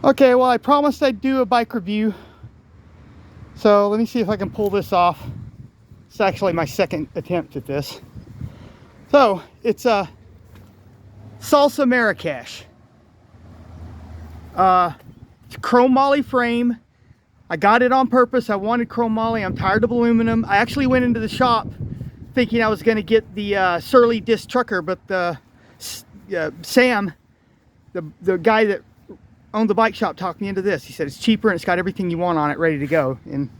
Okay, well, I promised I'd do a bike review. So let me see if I can pull this off. It's actually my second attempt at this. So it's a Salsa Marrakesh. It's a chrome moly frame. I got it on purpose. I wanted chrome moly. I'm tired of aluminum. I actually went into the shop thinking I was going to get the Surly disc trucker, but Sam, the guy that owned the bike shop, talked me into this. He said it's cheaper and it's got everything you want on it ready to go, and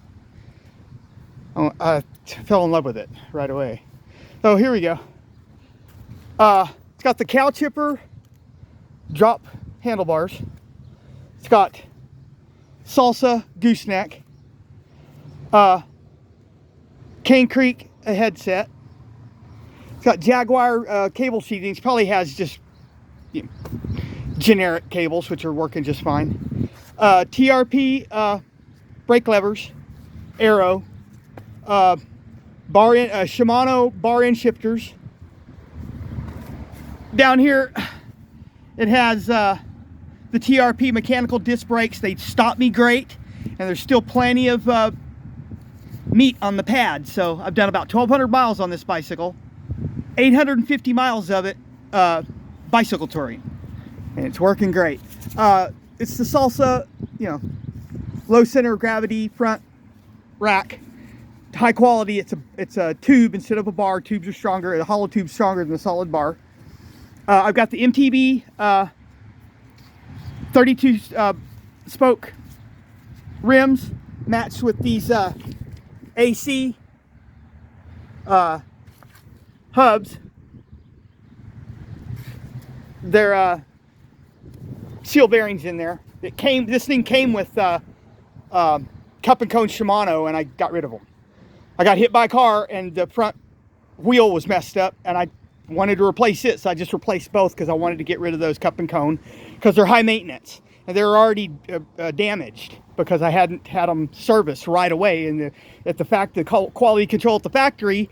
I fell in love with it right away. So here we go. It's got the cow chipper drop handlebars. It's got Salsa gooseneck, Cane Creek a headset. It's got Jaguar cable sheathings. Probably has just generic cables, which are working just fine. TRP brake levers, Arrow, Shimano bar end shifters. Down here, it has the TRP mechanical disc brakes. They stop me great, and there's still plenty of meat on the pad. So I've done about 1,200 miles on this bicycle, 850 miles of it bicycle touring, and it's working great. It's the Salsa, low center of gravity front rack, high quality. It's a tube instead of a bar. Tubes are stronger. The hollow tube's stronger than the solid bar. I've got the MTB 32 spoke rims matched with these AC hubs. They're seal bearings in there. This thing came with cup and cone Shimano, and I got rid of them. I got hit by a car and the front wheel was messed up, and I wanted to replace it, so I just replaced both because I wanted to get rid of those cup and cone because they're high maintenance and they're already damaged because I hadn't had them serviced right away, and the fact the quality control at the factory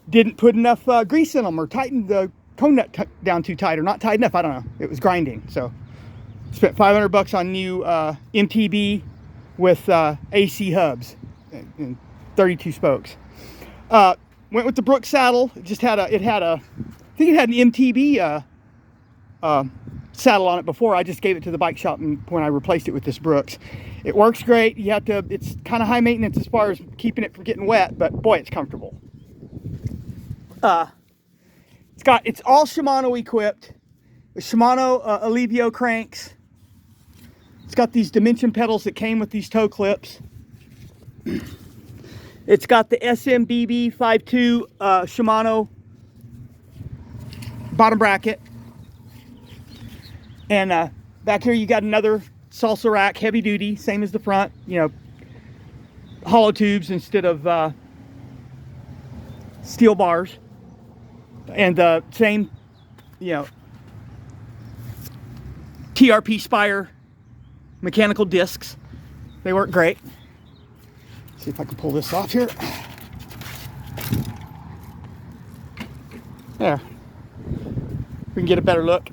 didn't put enough grease in them or tightened the cone nut down too tight, or not tight enough. I don't know. It was grinding. So spent $500 on new MTB with AC hubs and 32 spokes. Went with the Brooks saddle. It just had I think it had an MTB saddle on it before. I just gave it to the bike shop when I replaced it with this Brooks. It works great. It's kind of high maintenance as far as keeping it from getting wet, but boy, it's comfortable. It's all Shimano equipped. The Shimano Alivio cranks. It's got these dimension pedals that came with these toe clips. It's got the SMBB 5.2 Shimano bottom bracket. And back here you got another Salsa rack, heavy duty, same as the front, hollow tubes instead of steel bars. And the same, TRP Spire mechanical discs. They work great. See if I can pull this off here. There. We can get a better look.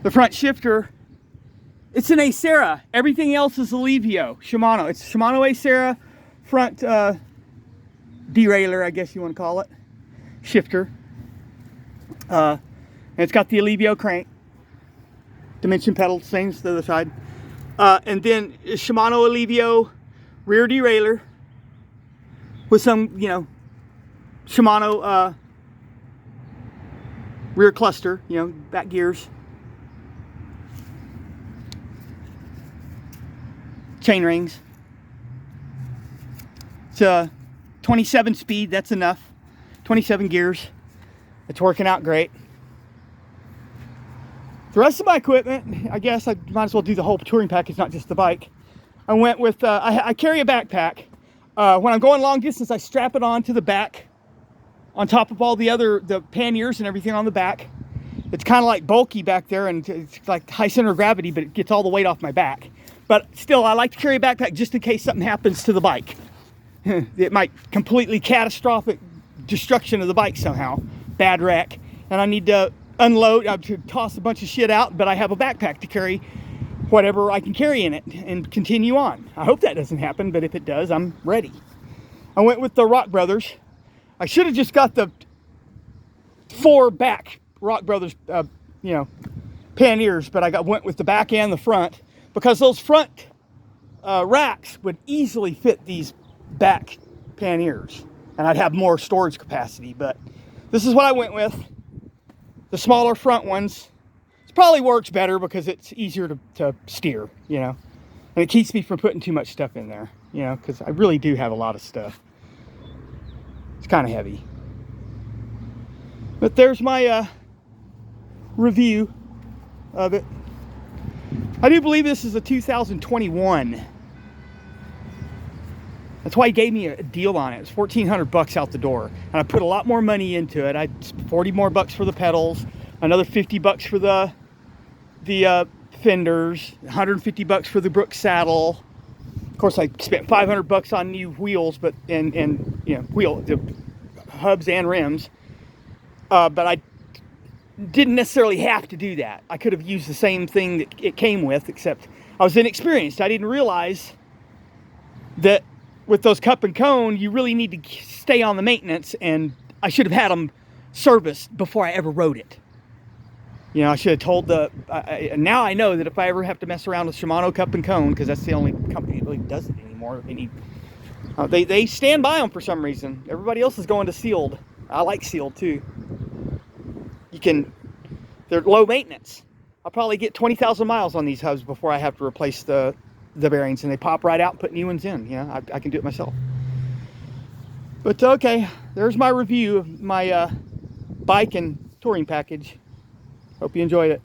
The front shifter, it's an Acera. Everything else is Alivio, Shimano. It's Shimano Acera front derailleur, I guess you want to call it. Shifter. And it's got the Alivio crank. Dimension pedal, same as the other side. And then Shimano Alivio rear derailleur with some, Shimano rear cluster, back gears. Chain rings. It's a 27 speed, that's enough. 27 gears. It's working out great. The rest of my equipment, I guess I might as well do the whole touring package, not just the bike. I went with, I carry a backpack. When I'm going long distance, I strap it on to the back, on top of all the panniers and everything on the back. It's kind of like bulky back there, and it's like high center of gravity, but it gets all the weight off my back. But still, I like to carry a backpack just in case something happens to the bike. It might completely catastrophic destruction of the bike somehow, bad wreck, and I need to unload, to toss a bunch of shit out, but I have a backpack to carry whatever I can carry in it and continue on. I hope that doesn't happen, but if it does, I'm ready. I went with the Rock Brothers. I should have just got the 4 back Rock Brothers, Panniers, but I went with the back and the front because those front racks would easily fit these back Panniers, and I'd have more storage capacity. But this is what I went with. The smaller front ones. It probably works better because it's easier to steer, and it keeps me from putting too much stuff in there, because I really do have a lot of stuff. It's kind of heavy. But there's my review of it. I do believe this is a 2021. That's why he gave me a deal on it. It's $1,400 out the door, and I put a lot more money into it. I 40 more bucks for the pedals, another 50 bucks for the fenders, 150 bucks for the Brooks saddle. Of course, I spent 500 bucks on new wheels, but the hubs and rims. But I didn't necessarily have to do that. I could have used the same thing that it came with, except I was inexperienced. I didn't realize that with those cup and cone, you really need to stay on the maintenance, and I should have had them serviced before I ever rode it. I should have told now I know that if I ever have to mess around with Shimano cup and cone, because that's the only company that really does it anymore, they stand by them for some reason. Everybody else is going to sealed. I like sealed too. They're low maintenance. I'll probably get 20,000 miles on these hubs before I have to replace the bearings, and they pop right out and put new ones in. I can do it myself. But okay, there's my review of my bike and touring package. Hope you enjoyed it.